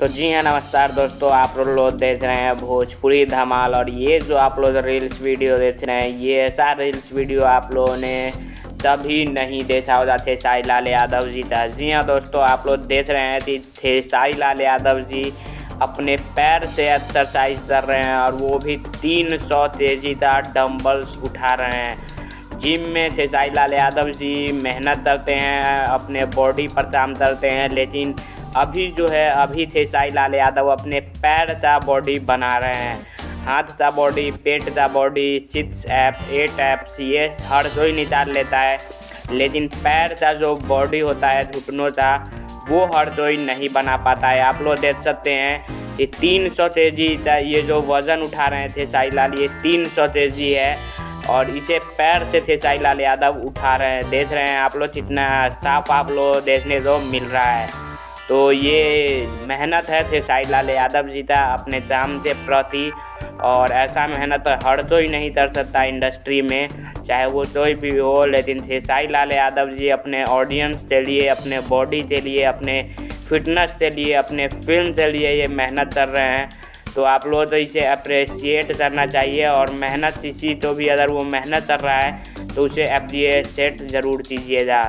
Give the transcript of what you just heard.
तो जी हाँ, नमस्कार दोस्तों, आप लोग देख रहे हैं भोजपुरी धमाल। और ये जो आप लोग रील्स वीडियो देख रहे हैं, ये ऐसा रील्स वीडियो आप लोगों ने कभी नहीं देखा होगा खेसारी लाल यादव जी का। जी हाँ दोस्तों, आप लोग देख रहे हैं कि खेसारी लाल यादव जी अपने पैर से एक्सरसाइज कर रहे हैं, और वो भी 300 kg का डंबल्स उठा रहे हैं। जिम में खेसारी लाल यादव जी मेहनत करते हैं, अपने बॉडी पर काम करते हैं, लेकिन अभी खेसारी लाल यादव अपने पैर का बॉडी बना रहे हैं। हाथ का बॉडी, पेट का बॉडी, 6 एप्स 8 एप्स ये हर कोई निकाल लेता है, लेकिन पैर का जो बॉडी होता है घुटनों का, वो हर कोई नहीं बना पाता है। आप लोग देख सकते हैं ये 300 kg का ये जो वज़न उठा रहे थे खेसारी लाल, ये 300 kg है, और इसे पैर से खेसारी लाल यादव उठा रहे हैं। देख रहे हैं आप लोग कितना साफ आप लोग देखने को मिल रहा है। तो ये मेहनत है खेसारी लाल यादव जी का अपने काम के प्रति, और ऐसा मेहनत हर कोई नहीं कर सकता इंडस्ट्री में, चाहे वो कोई भी हो। लेकिन खेसारी लाल यादव जी अपने ऑडियंस के लिए, अपने बॉडी के लिए, अपने फिटनेस के लिए, अपने फिल्म के लिए ये मेहनत कर रहे हैं। तो आप लोग तो इसे अप्रिशिएट करना चाहिए, और मेहनत किसी तो भी अगर वो मेहनत कर रहा है तो उसे अप्रिशिएट ज़रूर कीजिएगा।